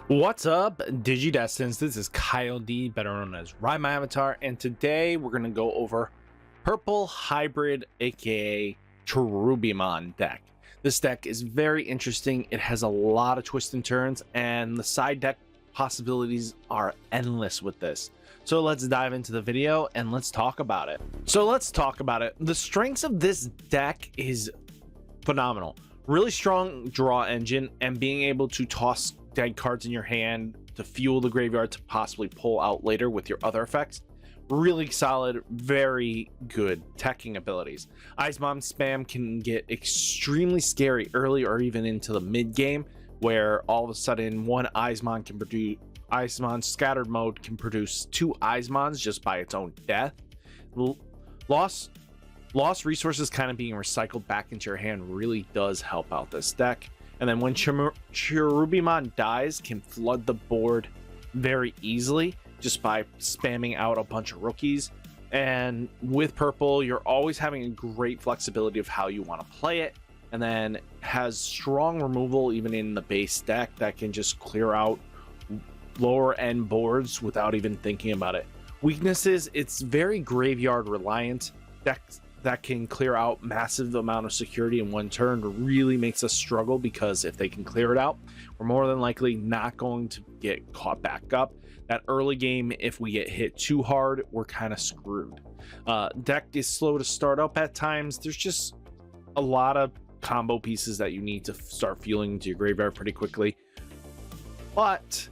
What's up, Digidestins? This is Kyle D, better known as Ridemyavatar, and today we're going to go over Purple Hybrid, aka Cherubimon deck. This deck is very interesting. It has a lot of twists and turns, and the side deck possibilities are endless with this. So let's dive into the video and let's talk about it. The strengths of this deck is phenomenal. Really strong draw engine and being able to toss dead cards in your hand to fuel the graveyard to possibly pull out later with your other effects. Really solid, very good teching abilities. Eyesmon spam can get extremely scary early or even into the mid game, where all of a sudden one Eyesmon can produce scattered mode can produce two Eyesmons just by its own death. Lost resources kind of being recycled back into your hand really does help out this deck. And then when Cherubimon dies, can flood the board very easily just by spamming out a bunch of rookies. And with purple, you're always having a great flexibility of how you want to play it, and then has strong removal even in the base deck that can just clear out lower end boards without even thinking about it. Weaknesses: it's very graveyard reliant. Decks that can clear out massive amount of security in one turn really makes us struggle, because if they can clear it out, we're more than likely not going to get caught back up. That early game, if we get hit too hard, we're kind of screwed. Deck is slow to start up at times. There's just a lot of combo pieces that you need to start fueling into your graveyard pretty quickly, but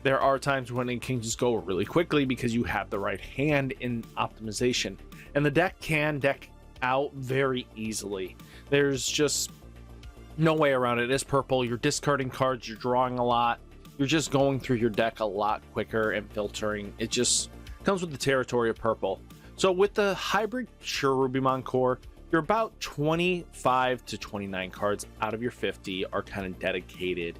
there are times when it can just go really quickly because you have the right hand in optimization, and the deck can deck out very easily. There's just no way around it. It's purple, you're discarding cards, you're drawing a lot, you're just going through your deck a lot quicker and filtering. It just comes with the territory of purple. So with the hybrid Cherubimon core, you're about 25 to 29 cards out of your 50 are kind of dedicated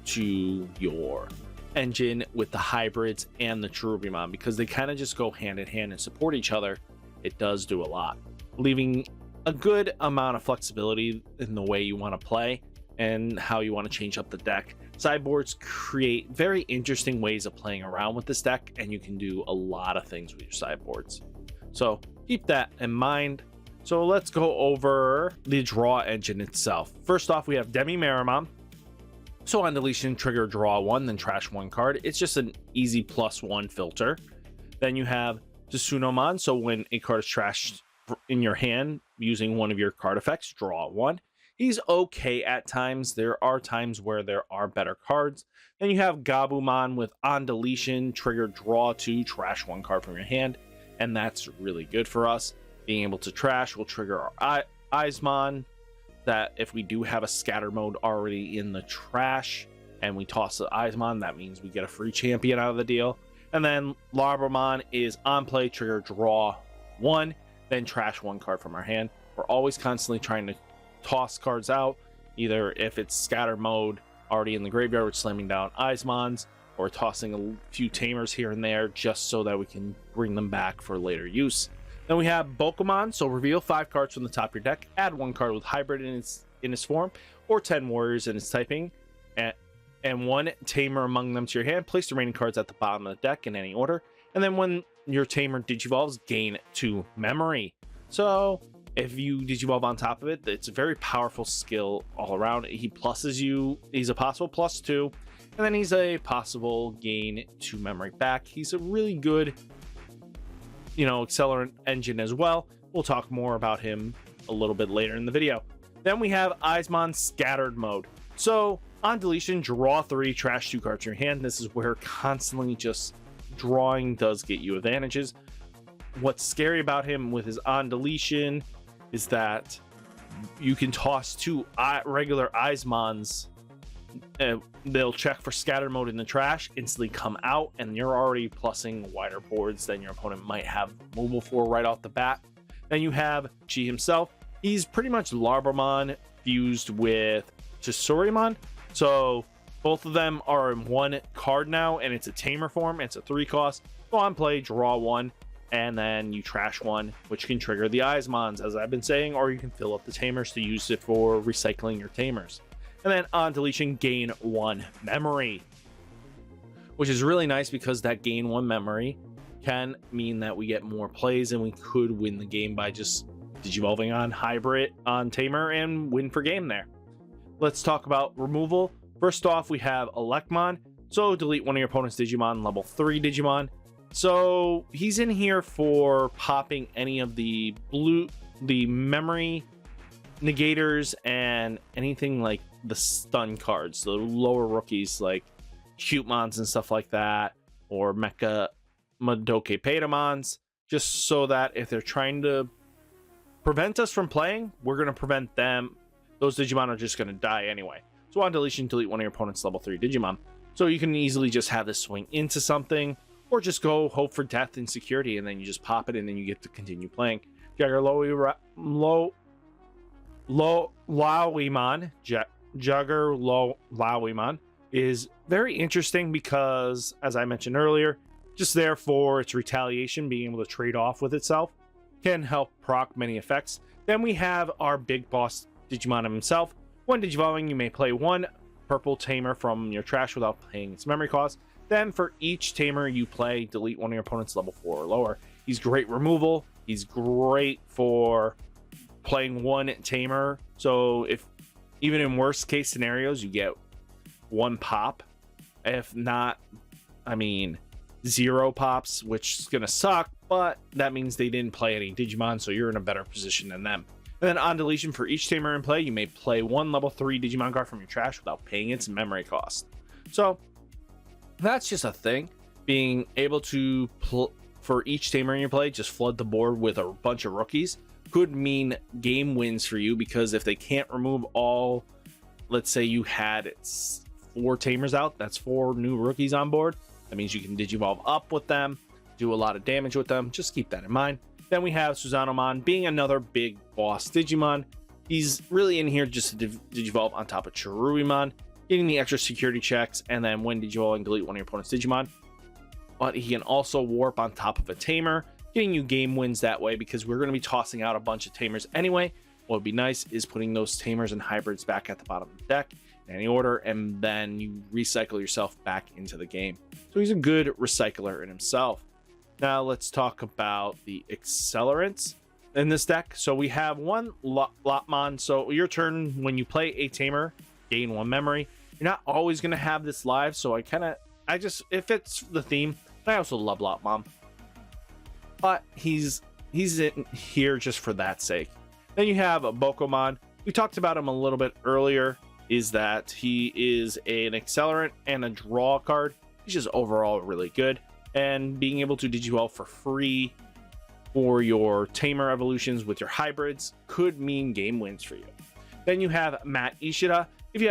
to your engine with the hybrids and the Cherubimon, because they kind of just go hand in hand and support each other. It does do a lot, leaving a good amount of flexibility in the way you want to play and how you want to change up the deck. Sideboards create very interesting ways of playing around with this deck, and you can do a lot of things with your sideboards. So keep that in mind. So let's go over the draw engine itself. First off, we have DemiMeramon. So on deletion, trigger draw one, then trash one card. It's just an easy +1 filter. Then you have Tsunomon. So when a card is trashed in your hand using one of your card effects, draw one. He's okay at times. There are times where there are better cards. Then you have Gabumon with on deletion, trigger draw two, trash one card from your hand, and that's really good for us. Being able to trash will trigger our Eyesmon, that if we do have a scatter mode already in the trash and we toss the Eyesmon, that means we get a free champion out of the deal. And then Labramon is on play, trigger draw one, then trash one card from our hand. We're always constantly trying to toss cards out, either if it's scatter mode already in the graveyard, we're slamming down Eyesmons, or tossing a few tamers here and there just so that we can bring them back for later use. Then we have Pokemon. So reveal 5 cards from the top of your deck, add 1 card with hybrid in its form, or 10 warriors in its typing, and 1 tamer among them to your hand. Place the remaining cards at the bottom of the deck in any order, and then when your tamer digivolves, gain 2 memory. So if you digivolve on top of it, it's a very powerful skill all around. He pluses you. He's a possible +2, and then he's a possible gain 2 memory back. He's a really good, accelerant engine as well. We'll talk more about him a little bit later in the video. Then we have Eyesmon scattered mode. So on deletion, draw 3, trash 2 cards in your hand. This is where constantly just drawing does get you advantages. What's scary about him with his on deletion is that you can toss 2 regular Eyesmons. They'll check for scatter mode in the trash, instantly come out, and you're already plussing wider boards than your opponent might have mobile for right off the bat. Then you have Chi himself. He's pretty much Labramon fused with Tsunomon. So both of them are in 1 card now, and it's a tamer form. It's a 3 cost. Go on play, draw 1, and then you trash 1, which can trigger the Eyesmons, as I've been saying, or you can fill up the tamers to use it for recycling your tamers. And then on deletion, gain 1 memory. which is really nice because that gain 1 memory can mean that we get more plays and we could win the game by just digivolving on hybrid on Tamer and win for game there. Let's talk about removal. First off, we have Elecmon. So delete one of your opponent's Digimon, level 3 Digimon. So he's in here for popping any of the memory negators and anything like the stun cards, the lower rookies like Cutemons and stuff like that, or Mecha Madoke Pedamons, just so that if they're trying to prevent us from playing, we're going to prevent them. Those Digimon are just going to die anyway. So on deletion, delete one of your opponent's level 3 Digimon. So you can easily just have this swing into something, or just go hope for death and security, and then you just pop it, and then you get to continue playing. Loweemon Loweemon is very interesting because, as I mentioned earlier, just there for its retaliation, being able to trade off with itself, can help proc many effects. Then we have our big boss Digimon himself. When digivolving, you may play 1 purple tamer from your trash without paying its memory cost. Then for each tamer you play, delete one of your opponent's level 4 or lower. He's great removal. He's great for playing 1 tamer. So if even in worst case scenarios, you get 1 pop. If not, I mean, 0 pops, which is going to suck, but that means they didn't play any Digimon, so you're in a better position than them. And then on deletion, for each tamer in play, you may play 1 level 3 Digimon card from your trash without paying its memory cost. So that's just a thing. Being able to, for each tamer in your play, just flood the board with a bunch of rookies could mean game wins for you, because if they can't remove all, let's say you had 4 tamers out, that's 4 new rookies on board. That means you can digivolve up with them, do a lot of damage with them. Just keep that in mind. Then we have Tsunomon, being another big boss Digimon. He's really in here just to digivolve on top of Cherubimon, getting the extra security checks, and then when digivolving, delete one of your opponent's Digimon. But he can also warp on top of a tamer, getting you game wins that way, because we're going to be tossing out a bunch of tamers anyway. What would be nice is putting those tamers and hybrids back at the bottom of the deck in any order, and then you recycle yourself back into the game. So he's a good recycler in himself. Now let's talk about the accelerants in this deck. So we have 1 Lopmon. So your turn, when you play a tamer, gain 1 memory. You're not always going to have this live, so it fits the theme. I also love Lopmon, but he's in here just for that sake. Then you have Bokomon. We talked about him a little bit earlier, is that he is an accelerant and a draw card. He's just overall really good. And being able to digivolve for free for your tamer evolutions with your hybrids could mean game wins for you. Then you have Matt Ishida. If you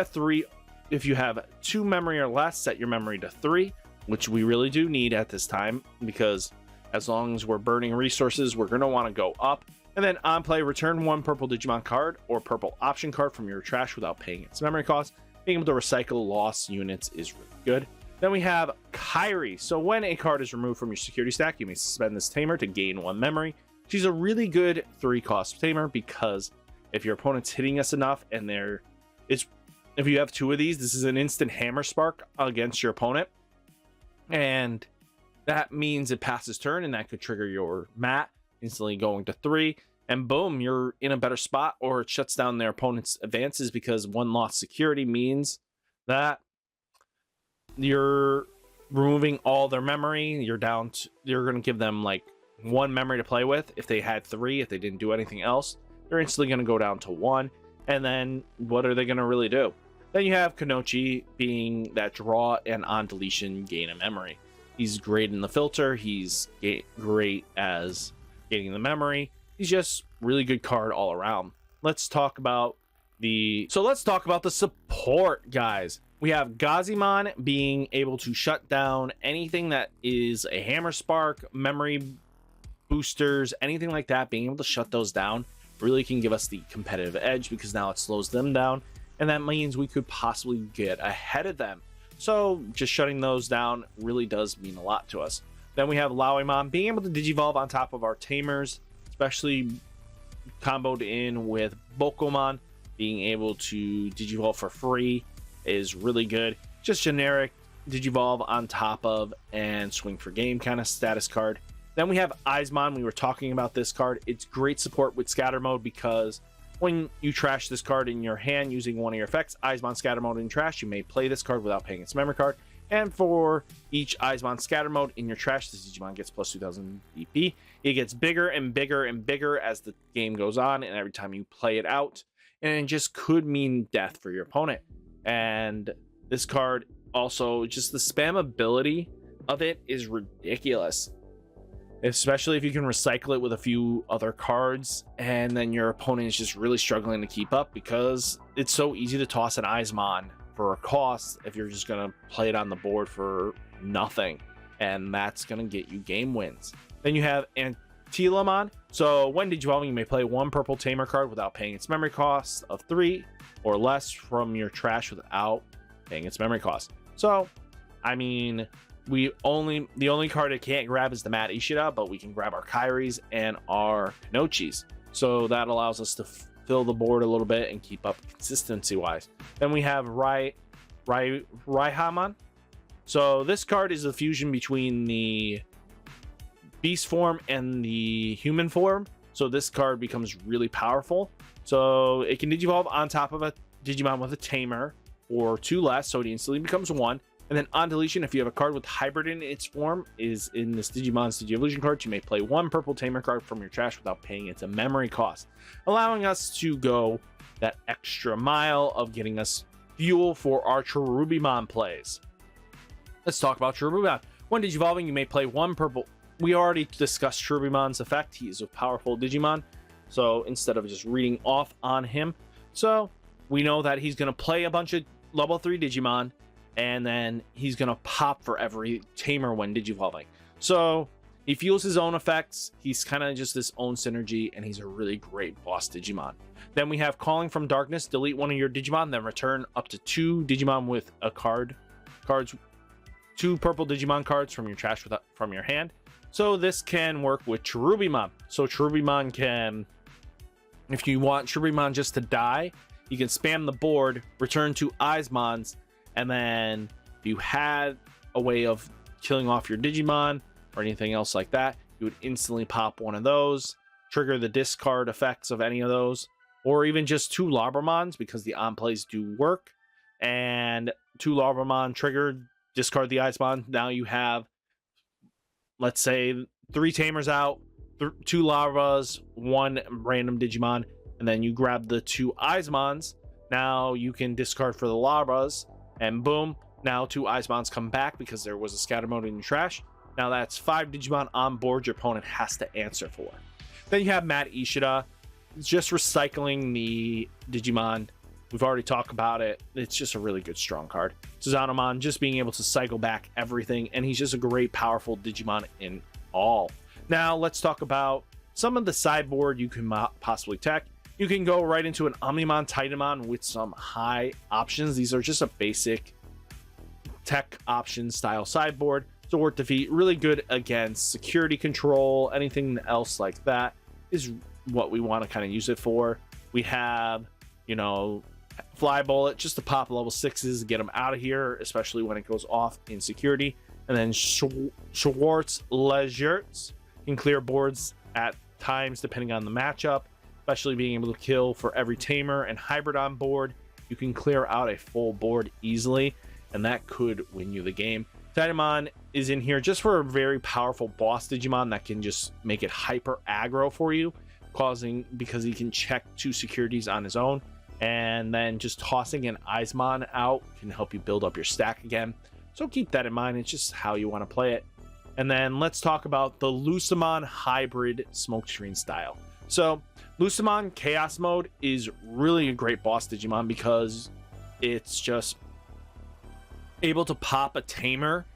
have 2 memory or less, set your memory to 3, which we really do need at this time, because as long as we're burning resources, we're going to want to go up. And then on play, return 1 purple Digimon card or purple option card from your trash without paying its memory cost. Being able to recycle lost units is really good. Then we have Kari. So when a card is removed from your security stack, you may suspend this tamer to gain 1 memory. She's a really good 3-cost tamer, because if your opponent's hitting us enough and if you have 2 of these, this is an instant hammer spark against your opponent. And that means it passes turn, and that could trigger your mat, instantly going to 3. And boom, you're in a better spot, or it shuts down their opponent's advances, because 1 lost security means that you're removing all their memory. You're going to give them like 1 memory to play with. If they had 3, if they didn't do anything else, they're instantly going to go down to 1. And then what are they going to really do? Then you have Kanochi, being that draw and on deletion gain a memory. He's great in the filter. He's great as gaining the memory. He's just really good card all around. Let's talk about the support, guys. We have Gazimon, being able to shut down anything that is a hammer spark, memory boosters, anything like that. Being able to shut those down really can give us the competitive edge, because now it slows them down, and that means we could possibly get ahead of them. So just shutting those down really does mean a lot to us. Then we have Loweemon, being able to digivolve on top of our tamers, especially comboed in with Bokomon. Being able to digivolve for free is really good. Just generic Digivolve on top of and swing for game kind of status card. Then we have Eyesmon. We were talking about this card. It's great support with scatter mode because when you trash this card in your hand using one of your effects, Eyesmon scatter mode in trash, you may play this card without paying its memory card. And for each Eyesmon scatter mode in your trash, this Digimon gets plus 2000 DP. It gets bigger and bigger and bigger as the game goes on, and every time you play it out. And it just could mean death for your opponent. And this card also, just the spammability of it is ridiculous. Especially if you can recycle it with a few other cards, and then your opponent is just really struggling to keep up because it's so easy to toss an Eyesmon for a cost if you're just going to play it on the board for nothing, and that's going to get you game wins. Then you have Antylamon. So when Digivolving, you may play one purple Tamer card without paying its memory cost of 3 or less from your trash without paying its memory cost. So, I mean, the only card it can't grab is the Matt Ishida, but we can grab our Karis and our Kanochis. So that allows us to fill the board a little bit and keep up consistency wise. Then we have Rhihimon. So this card is a fusion between the beast form and the human form. So this card becomes really powerful. So it can Digivolve on top of a Digimon with a Tamer or 2 less, so it instantly becomes 1. And then on deletion, if you have a card with hybrid in its form, is in this Digimon's Digievolution card, you may play one purple Tamer card from your trash without paying its memory cost, allowing us to go that extra mile of getting us fuel for our Cherubimon plays. Let's talk about Cherubimon. When Digivolving, you may play one purple. We already discussed Cherubimon's effect. He is a powerful Digimon, so instead of just reading off on him, so we know that he's going to play a bunch of level 3 Digimon, and then he's going to pop for every Tamer when Digivolving. So he feels his own effects. He's kind of just this own synergy, and he's a really great boss Digimon. Then we have Calling from Darkness. Delete one of your Digimon, then return up to 2 Digimon with a cards, 2 purple Digimon cards from your trash from your hand. So this can work with Cherubimon. So Cherubimon can, if you want Cherubimon just to die, you can spam the board, return 2 Eyesmons, and then if you had a way of killing off your Digimon or anything else like that, you would instantly pop one of those, trigger the discard effects of any of those, or even just 2 Labramons, because the on plays do work. And 2 Labramon triggered, discard the Eyesmon. Now you have, let's say, 3 Tamers out, 2 Labras, 1 random Digimon, and then you grab the 2 Eyesmons. Now you can discard for the Labras, and boom, now 2 Eyesmons come back because there was a scatter mode in your trash. Now that's 5 Digimon on board your opponent has to answer for. Then you have Matt Ishida. It's just recycling the Digimon. We've already talked about it. It's just a really good strong card. Tsunomon just being able to cycle back everything, and he's just a great powerful Digimon in all. Now let's talk about some of the sideboard you can possibly tech. You can go right into an Omnimon Titanmon with some high options. These are just a basic tech option style sideboard. Sword Defeat, really good against security control. Anything else like that is what we want to kind of use it for. We have, you know, Fly Bullet just to pop level 6s, get them out of here, especially when it goes off in security. And then Schwartz Legerts can clear boards at times depending on the matchup, especially being able to kill for every Tamer and Hybrid on board. You can clear out a full board easily, and that could win you the game. Titanmon is in here just for a very powerful boss Digimon that can just make it hyper aggro for you, because he can check 2 securities on his own, and then just tossing an Eyesmon out can help you build up your stack again. So keep that in mind. It's just how you want to play it. And then let's talk about the Lopmon hybrid smokescreen style. So Lopmon Chaos Mode is really a great boss Digimon because it's just able to pop a Tamer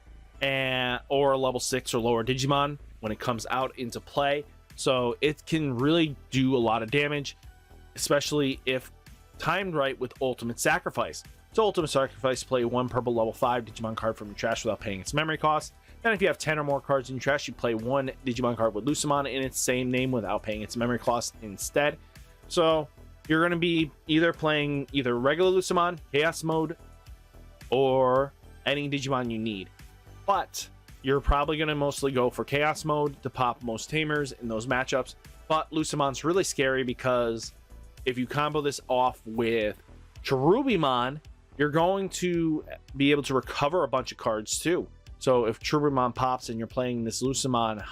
or a level 6 or lower Digimon when it comes out into play. So it can really do a lot of damage, especially if timed right with Ultimate Sacrifice. So Ultimate Sacrifice, play 1 purple level 5 Digimon card from your trash without paying its memory cost. Then if you have 10 or more cards in your trash, you play 1 Digimon card with Lopmon in its same name without paying its memory cost instead. So you're going to be either playing regular Lopmon, Chaos Mode, or any Digimon you need. But you're probably going to mostly go for Chaos Mode to pop most Tamers in those matchups. But Lucimon's really scary because if you combo this off with Cherubimon, you're going to be able to recover a bunch of cards too. So if Cherubimon pops and you're playing this Lucimon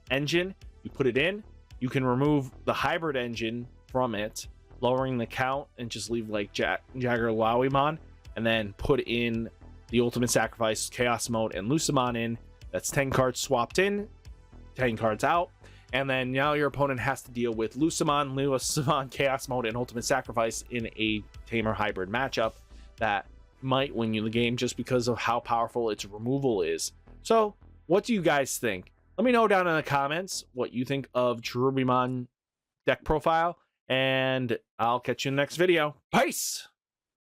engine, you put it in, you can remove the hybrid engine from it, lowering the count, and just leave like Jagger Loweemon, and then put in the Ultimate Sacrifice, Chaos Mode, and Lucimon in. That's 10 cards swapped in, 10 cards out. And then now your opponent has to deal with Lucimon, Chaos Mode, and Ultimate Sacrifice in a Tamer hybrid matchup that might win you the game just because of how powerful its removal is. So, what do you guys think? Let me know down in the comments what you think of Cherubimon deck profile, and I'll catch you in the next video. Peace!